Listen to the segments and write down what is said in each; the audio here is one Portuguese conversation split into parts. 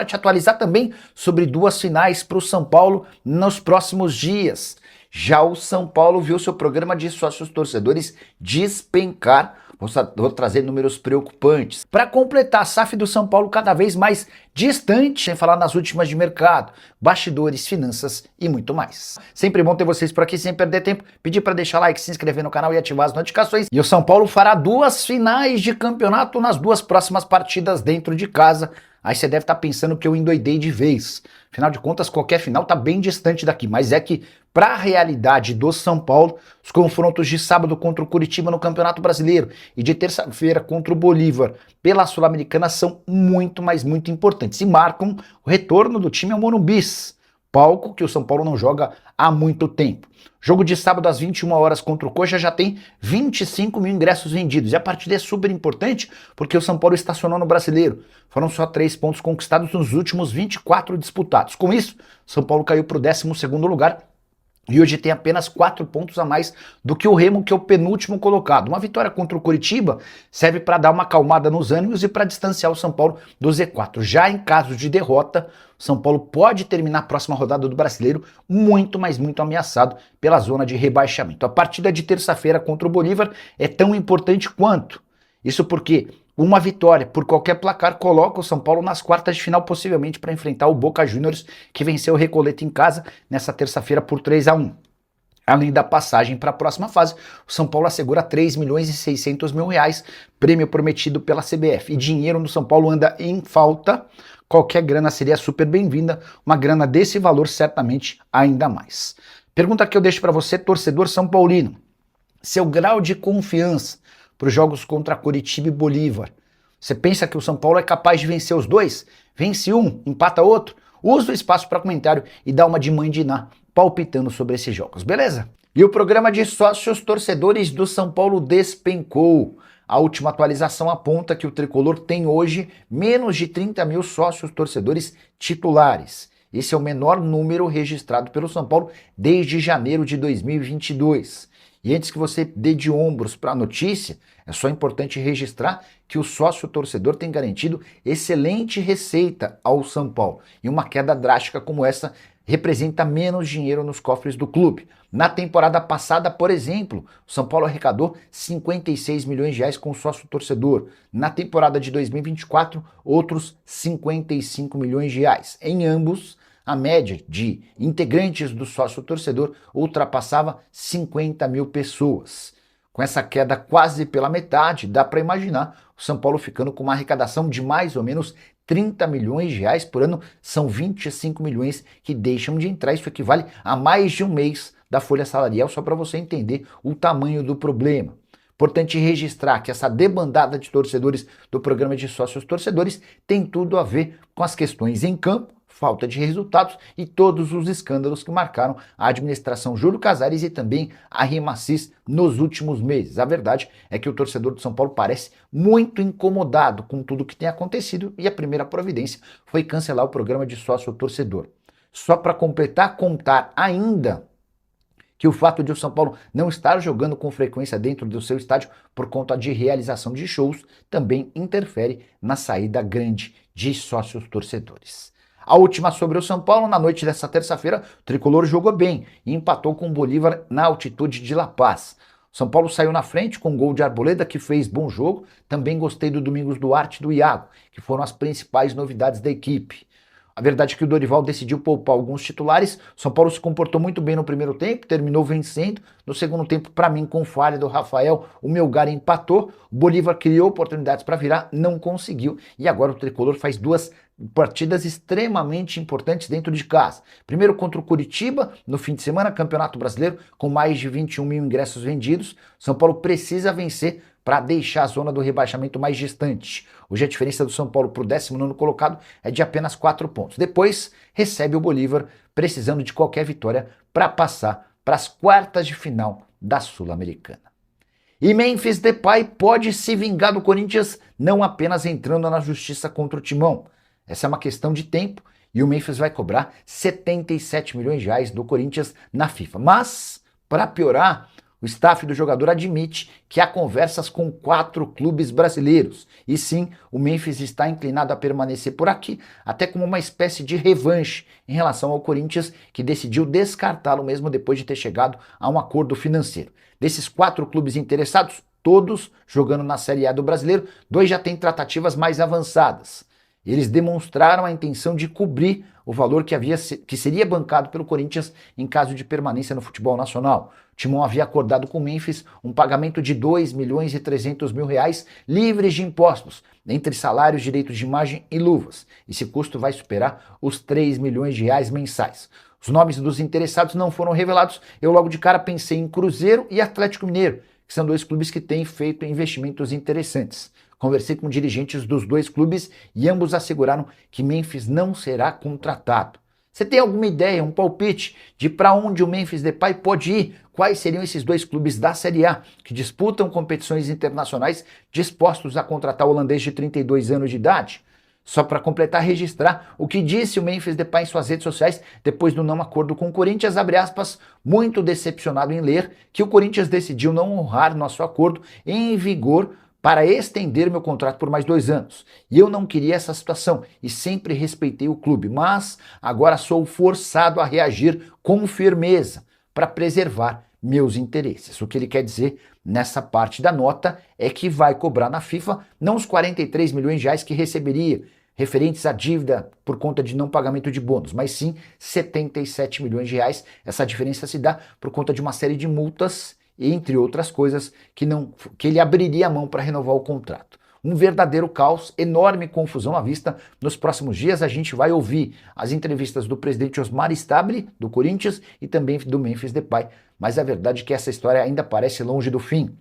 Para te atualizar também sobre duas finais para o São Paulo nos próximos dias. Já o São Paulo viu seu programa de sócios torcedores despencar. Vou trazer números preocupantes. Para completar, a SAF do São Paulo cada vez mais distante, sem falar nas últimas de mercado, bastidores, finanças e muito mais. Sempre bom ter vocês por aqui, sem perder tempo. Pedir para deixar like, se inscrever no canal e ativar as notificações. E o São Paulo fará duas finais de campeonato nas duas próximas partidas dentro de casa. Aí você deve estar pensando que eu endoidei de vez. Afinal de contas, qualquer final está bem distante daqui. Mas é que, para a realidade do São Paulo, os confrontos de sábado contra o Curitiba no Campeonato Brasileiro e de terça-feira contra o Bolívar pela Sul-Americana são muito, mas muito importantes. E marcam o retorno do time ao Morumbi, palco que o São Paulo não joga há muito tempo. Jogo de sábado às 21 horas contra o Coxa já tem 25 mil ingressos vendidos. E a partida é super importante porque o São Paulo estacionou no Brasileiro. Foram só 3 pontos conquistados nos últimos 24 disputados. Com isso, São Paulo caiu para o 12º lugar. E hoje tem apenas 4 pontos a mais do que o Remo, que é o penúltimo colocado. Uma vitória contra o Curitiba serve para dar uma acalmada nos ânimos e para distanciar o São Paulo do Z4. Já em caso de derrota, o São Paulo pode terminar a próxima rodada do Brasileiro muito, mas muito ameaçado pela zona de rebaixamento. A partida de terça-feira contra o Bolívar é tão importante quanto. Isso porque uma vitória por qualquer placar coloca o São Paulo nas quartas de final, possivelmente para enfrentar o Boca Juniors, que venceu o Recoleta em casa nessa terça-feira por 3-1. Além da passagem para a próxima fase, o São Paulo assegura 3 milhões e 600 mil reais, prêmio prometido pela CBF. E dinheiro no São Paulo anda em falta. Qualquer grana seria super bem-vinda, uma grana desse valor certamente ainda mais. Pergunta que eu deixo para você, torcedor são paulino. Seu grau de confiança para os jogos contra Curitiba e Bolívar. Você pensa que o São Paulo é capaz de vencer os dois? Vence um, empata outro? Usa o espaço para comentário e dá uma de mãe de Iná, palpitando sobre esses jogos, beleza? E o programa de sócios torcedores do São Paulo despencou. A última atualização aponta que o Tricolor tem hoje menos de 30 mil sócios torcedores titulares. Esse é o menor número registrado pelo São Paulo desde janeiro de 2022. E antes que você dê de ombros para a notícia, é só importante registrar que o sócio torcedor tem garantido excelente receita ao São Paulo. E uma queda drástica como essa representa menos dinheiro nos cofres do clube. Na temporada passada, por exemplo, o São Paulo arrecadou 56 milhões de reais com o sócio torcedor. Na temporada de 2024, outros 55 milhões de reais. Em ambos, a média de integrantes do sócio torcedor ultrapassava 50 mil pessoas. Com essa queda quase pela metade, dá para imaginar o São Paulo ficando com uma arrecadação de mais ou menos 30 milhões de reais por ano. São 25 milhões que deixam de entrar. Isso equivale a mais de um mês da folha salarial, só para você entender o tamanho do problema. Importante registrar que essa debandada de torcedores do programa de sócios torcedores tem tudo a ver com as questões em campo, falta de resultados e todos os escândalos que marcaram a administração Júlio Casares e também a RIMACIS nos últimos meses. A verdade é que o torcedor do São Paulo parece muito incomodado com tudo que tem acontecido e a primeira providência foi cancelar o programa de sócio torcedor. Só para completar, contar ainda que o fato de o São Paulo não estar jogando com frequência dentro do seu estádio por conta de realização de shows também interfere na saída grande de sócios torcedores. A última sobre o São Paulo, na noite dessa terça-feira, o Tricolor jogou bem e empatou com o Bolívar na altitude de La Paz. O São Paulo saiu na frente com um gol de Arboleda, que fez bom jogo. Também gostei do Domingos Duarte e do Iago, que foram as principais novidades da equipe. A verdade é que o Dorival decidiu poupar alguns titulares. O São Paulo se comportou muito bem no primeiro tempo, terminou vencendo. No segundo tempo, para mim, com falha do Rafael, o Melgar empatou. O Bolívar criou oportunidades para virar, não conseguiu. E agora o Tricolor faz duas partidas extremamente importantes dentro de casa. Primeiro contra o Curitiba, no fim de semana, Campeonato Brasileiro, com mais de 21 mil ingressos vendidos. São Paulo precisa vencer para deixar a zona do rebaixamento mais distante. Hoje a diferença do São Paulo para o 19º colocado é de apenas 4 pontos. Depois recebe o Bolívar, precisando de qualquer vitória para passar para as quartas de final da Sul-Americana. E Memphis Depay pode se vingar do Corinthians, não apenas entrando na justiça contra o Timão. Essa é uma questão de tempo e o Memphis vai cobrar 77 milhões de reais do Corinthians na FIFA. Mas, para piorar, O staff do jogador admite que há conversas com 4 clubes brasileiros. E sim, o Memphis está inclinado a permanecer por aqui, até como uma espécie de revanche em relação ao Corinthians, que decidiu descartá-lo mesmo depois de ter chegado a um acordo financeiro. Desses 4 clubes interessados, todos jogando na Série A do Brasileiro, 2 já têm tratativas mais avançadas. Eles demonstraram a intenção de cobrir o valor que seria bancado pelo Corinthians em caso de permanência no futebol nacional. O Timão havia acordado com o Memphis um pagamento de 2 milhões e 300 mil reais livres de impostos, entre salários, direitos de imagem e luvas. Esse custo vai superar os 3 milhões de reais mensais. Os nomes dos interessados não foram revelados. Eu logo de cara pensei em Cruzeiro e Atlético Mineiro, que são 2 clubes que têm feito investimentos interessantes. Conversei com dirigentes dos 2 clubes e ambos asseguraram que Memphis não será contratado. Você tem alguma ideia, um palpite de para onde o Memphis Depay pode ir? Quais seriam esses 2 clubes da Série A que disputam competições internacionais dispostos a contratar o holandês de 32 anos de idade? Só para completar, registrar o que disse o Memphis Depay em suas redes sociais depois do não acordo com o Corinthians, abre aspas, muito decepcionado em ler que o Corinthians decidiu não honrar nosso acordo em vigor para estender meu contrato por mais 2 anos. E eu não queria essa situação e sempre respeitei o clube, mas agora sou forçado a reagir com firmeza para preservar meus interesses. O que ele quer dizer nessa parte da nota é que vai cobrar na FIFA não os 43 milhões de reais que receberia referentes à dívida por conta de não pagamento de bônus, mas sim 77 milhões de reais. Essa diferença se dá por conta de uma série de multas, entre outras coisas, que ele abriria a mão para renovar o contrato. Um verdadeiro caos, enorme confusão à vista. Nos próximos dias a gente vai ouvir as entrevistas do presidente Osmar Stabile, do Corinthians, e também do Memphis Depay. Mas a verdade é que essa história ainda parece longe do fim.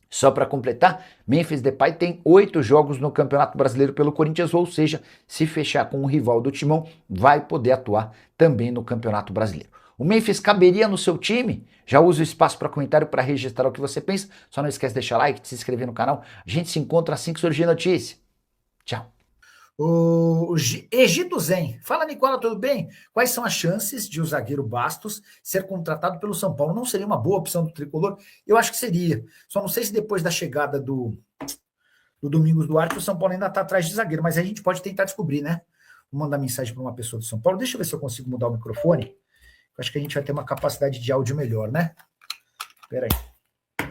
Só para completar, Memphis Depay tem 8 jogos no Campeonato Brasileiro pelo Corinthians, ou seja, se fechar com o rival do Timão, vai poder atuar também no Campeonato Brasileiro. O Memphis caberia no seu time? Já use o espaço para comentário para registrar o que você pensa. Só não esquece de deixar like, de se inscrever no canal. A gente se encontra assim que surgir notícia. Tchau. O Egito Zen. Fala, Nicola, tudo bem? Quais são as chances de o zagueiro Bastos ser contratado pelo São Paulo? Não seria uma boa opção do Tricolor? Eu acho que seria. Só não sei se depois da chegada do Domingos Duarte o São Paulo ainda está atrás de zagueiro, mas a gente pode tentar descobrir, né? Vou mandar mensagem para uma pessoa do São Paulo. Deixa eu ver se eu consigo mudar o microfone. Acho que a gente vai ter uma capacidade de áudio melhor, né? Espera aí.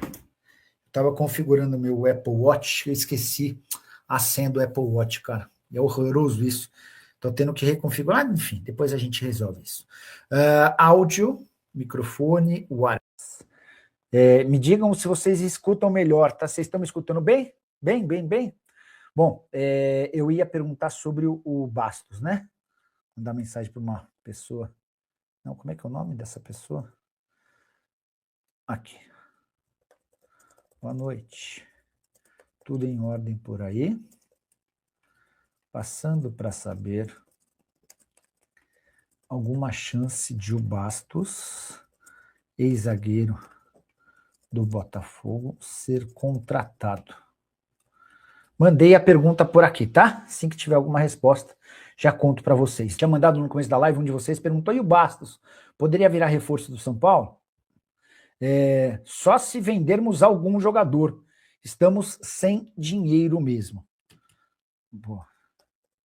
Estava configurando o meu Apple Watch, eu esqueci a senha do Apple Watch, cara. É horroroso isso. Estou tendo que reconfigurar, enfim, depois a gente resolve isso. Áudio, microfone, wireless. Me digam se vocês escutam melhor, tá? Vocês estão me escutando bem? Bem? Bom, eu ia perguntar sobre o Bastos, né? Mandar mensagem para uma pessoa. Não, como é que é o nome dessa pessoa? Aqui. Boa noite. Tudo em ordem por aí? Passando para saber alguma chance de o Bastos, ex-zagueiro do Botafogo, ser contratado. Mandei a pergunta por aqui, tá? Assim que tiver alguma resposta, já conto para vocês. Tinha mandado no começo da live, um de vocês perguntou, e o Bastos? Poderia virar reforço do São Paulo? Só se vendermos algum jogador. Estamos sem dinheiro mesmo. Boa.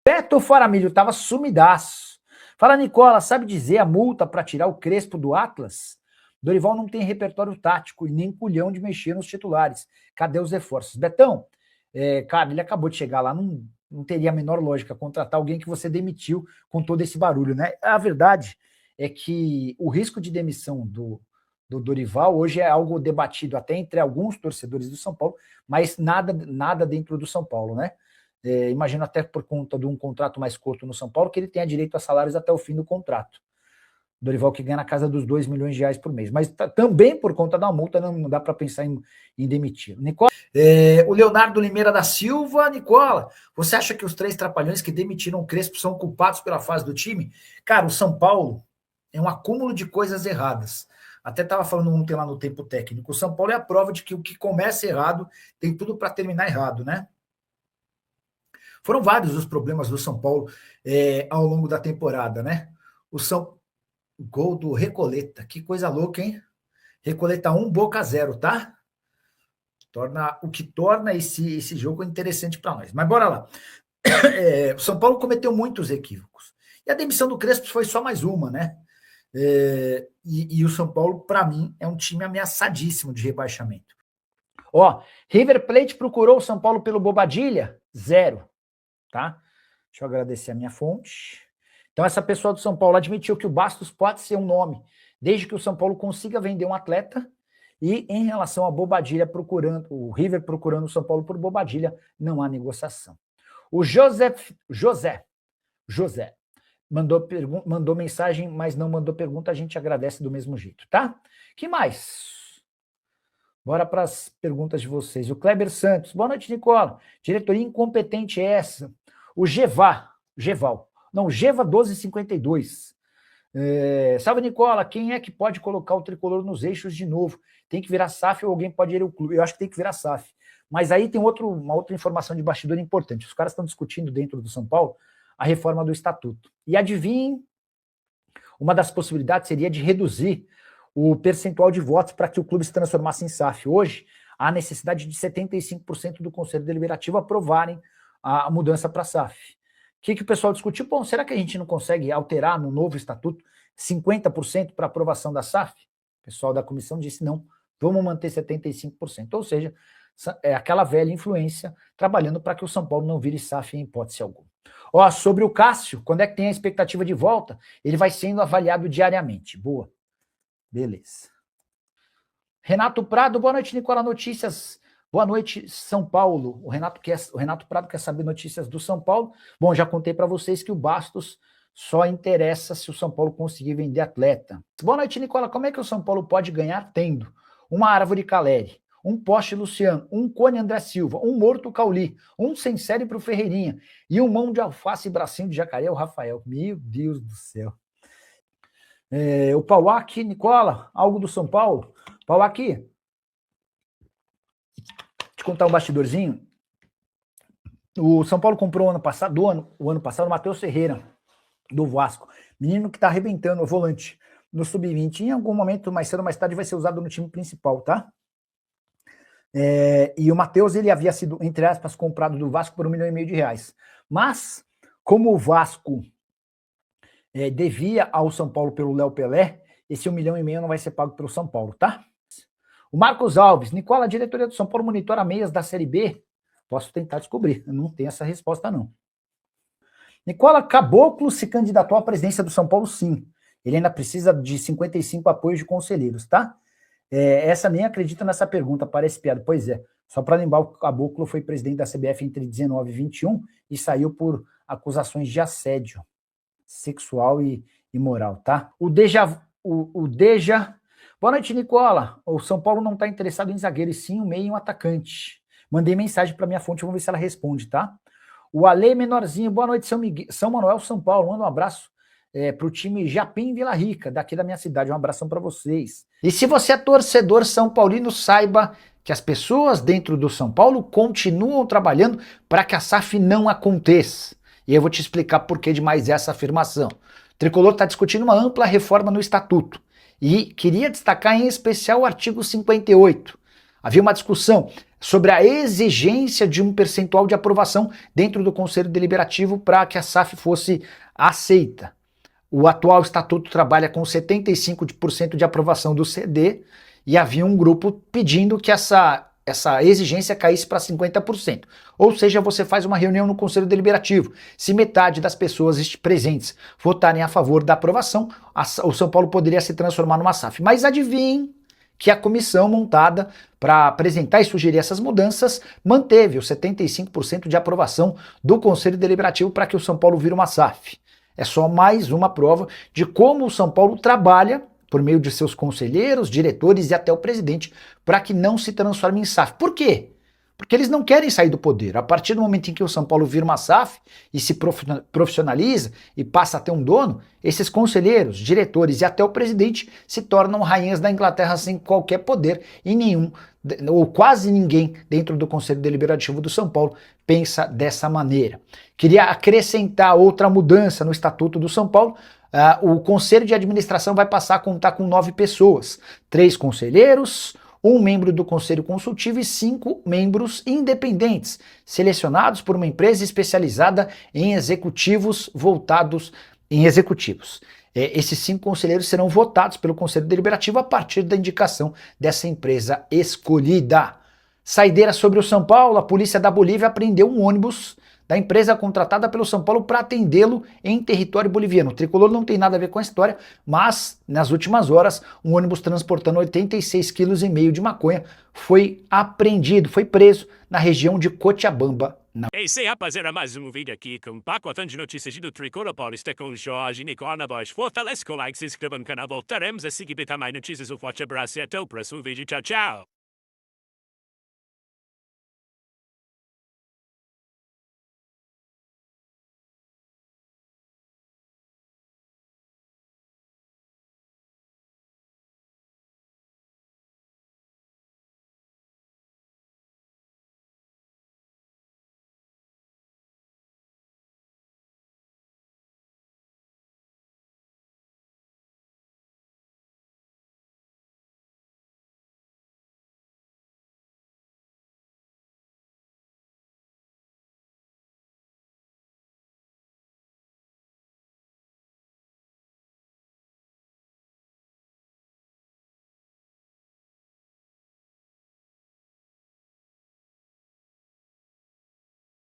Beto Faramilho estava sumidaço. Fala, Nicola, sabe dizer a multa para tirar o Crespo do Atlas? Dorival não tem repertório tático e nem culhão de mexer nos titulares. Cadê os reforços? Betão, cara, ele acabou de chegar lá, não teria a menor lógica contratar alguém que você demitiu com todo esse barulho, né? A verdade é que o risco de demissão do Dorival hoje é algo debatido até entre alguns torcedores do São Paulo, mas nada dentro do São Paulo, né? Imagino até por conta de um contrato mais curto no São Paulo, que ele tenha direito a salários até o fim do contrato. Dorival que ganha na casa dos 2 milhões de reais por mês. Mas também por conta da multa não dá para pensar em demitir. Nicola, o Leonardo Limeira da Silva. Nicola, você acha que os 3 trapalhões que demitiram o Crespo são culpados pela fase do time? Cara, o São Paulo é um acúmulo de coisas erradas. Até estava falando ontem lá no Tempo Técnico. O São Paulo é a prova de que o que começa errado tem tudo para terminar errado, né? Foram vários os problemas do São Paulo ao longo da temporada, né? Gol do Recoleta, que coisa louca, hein? Recoleta 1, Boca 0, tá? O que torna esse jogo interessante para nós. Mas bora lá. O São Paulo cometeu muitos equívocos. E a demissão do Crespo foi só mais uma, né? E o São Paulo, para mim, é um time ameaçadíssimo de rebaixamento. Ó, River Plate procurou o São Paulo pelo Bobadilha? 0, tá? Deixa eu agradecer a minha fonte. Então, essa pessoa do São Paulo admitiu que o Bastos pode ser um nome, desde que o São Paulo consiga vender um atleta. E em relação a Bobadilha o River procurando o São Paulo por Bobadilha, não há negociação. O José mandou mensagem, mas não mandou pergunta, a gente agradece do mesmo jeito, tá? Que mais? Bora para as perguntas de vocês. O Kleber Santos, boa noite, Nicola. Diretoria incompetente é essa. O Geva 1252. Salve, Nicola. Quem é que pode colocar o tricolor nos eixos de novo? Tem que virar SAF ou alguém pode ir ao clube? Eu acho que tem que virar SAF. Mas aí tem uma outra informação de bastidor importante. Os caras estão discutindo dentro do São Paulo a reforma do estatuto. E adivinhem, uma das possibilidades seria de reduzir o percentual de votos para que o clube se transformasse em SAF. Hoje, há necessidade de 75% do Conselho Deliberativo aprovarem a mudança para SAF. O que o pessoal discutiu? Bom, será que a gente não consegue alterar no novo estatuto 50% para aprovação da SAF? O pessoal da comissão disse não, vamos manter 75%. Ou seja, é aquela velha influência trabalhando para que o São Paulo não vire SAF em hipótese alguma. Ó, sobre o Cássio, quando é que tem a expectativa de volta? Ele vai sendo avaliado diariamente. Boa. Beleza. Renato Prado, boa noite, Nicola. Notícias. Boa noite, São Paulo. O Renato Prado quer saber notícias do São Paulo. Bom, já contei para vocês que o Bastos só interessa se o São Paulo conseguir vender atleta. Boa noite, Nicola. Como é que o São Paulo pode ganhar tendo uma árvore Caleri, um poste Luciano, um cone André Silva, um morto Cauli, um sem série para o Ferreirinha e um mão de alface e bracinho de jacaré, o Rafael? Meu Deus do céu. O Pauac, Nicola, algo do São Paulo? Pauac, te contar um bastidorzinho. O São Paulo comprou o ano passado o Matheus Ferreira, do Vasco. Menino que tá arrebentando o volante no Sub-20. Em algum momento, mais cedo ou mais tarde, vai ser usado no time principal, tá? E o Matheus, ele havia sido, entre aspas, comprado do Vasco por R$1,5 milhão. Mas, como o Vasco devia ao São Paulo pelo Léo Pelé, esse R$1,5 milhão não vai ser pago pelo São Paulo, tá? O Marcos Alves, Nicola, a diretoria do São Paulo monitora meias da Série B? Posso tentar descobrir, eu não tenho essa resposta não. Nicola, Caboclo se candidatou à presidência do São Paulo, sim. Ele ainda precisa de 55 apoios de conselheiros, tá? Essa nem acredita nessa pergunta, parece piada. Pois é, só para lembrar, o Caboclo foi presidente da CBF entre 19 e 21 e saiu por acusações de assédio sexual e moral, tá? O Deja... Boa noite, Nicola. O São Paulo não está interessado em zagueiro, e sim um meio e um atacante. Mandei mensagem para minha fonte, vamos ver se ela responde, tá? O Ale Menorzinho, boa noite, São Manuel, São Paulo. Manda um abraço para o time Japim Vila Rica, daqui da minha cidade. Um abração para vocês. E se você é torcedor são paulino, saiba que as pessoas dentro do São Paulo continuam trabalhando para que a SAF não aconteça. E eu vou te explicar por que de mais essa afirmação. O Tricolor está discutindo uma ampla reforma no Estatuto. E queria destacar em especial o artigo 58. Havia uma discussão sobre a exigência de um percentual de aprovação dentro do Conselho Deliberativo para que a SAF fosse aceita. O atual estatuto trabalha com 75% de aprovação do CD e havia um grupo pedindo que essa exigência caísse para 50%. Ou seja, você faz uma reunião no Conselho Deliberativo. Se metade das pessoas presentes votarem a favor da aprovação, o São Paulo poderia se transformar numa SAF. Mas adivinhem que a comissão montada para apresentar e sugerir essas mudanças manteve os 75% de aprovação do Conselho Deliberativo para que o São Paulo vire uma SAF. É só mais uma prova de como o São Paulo trabalha por meio de seus conselheiros, diretores e até o presidente, para que não se transforme em SAF. Por quê? Porque eles não querem sair do poder. A partir do momento em que o São Paulo vira uma SAF e se profissionaliza e passa a ter um dono, esses conselheiros, diretores e até o presidente se tornam rainhas da Inglaterra sem qualquer poder e nenhum, ou quase ninguém dentro do Conselho Deliberativo do São Paulo pensa dessa maneira. Queria acrescentar outra mudança no Estatuto do São Paulo. O Conselho de Administração vai passar a contar com 9 pessoas, 3 conselheiros, 1 membro do Conselho Consultivo e 5 membros independentes, selecionados por uma empresa especializada em executivos voltados em executivos. Esses 5 conselheiros serão votados pelo Conselho Deliberativo a partir da indicação dessa empresa escolhida. Saideira sobre o São Paulo, a polícia da Bolívia apreendeu um ônibus da empresa contratada pelo São Paulo para atendê-lo em território boliviano. O tricolor não tem nada a ver com a história, mas nas últimas horas, um ônibus transportando 86,5 kg de maconha foi apreendido, foi preso na região de Cochabamba. Esse rapaziada, mais um vídeo aqui com pacote de notícias do Tricolor Paulista com Jorge Nicola Bosch. Fortalece com like, se inscreva no canal, voltaremos a seguir também notícias. Um forte abraço e até o próximo vídeo. Tchau, tchau.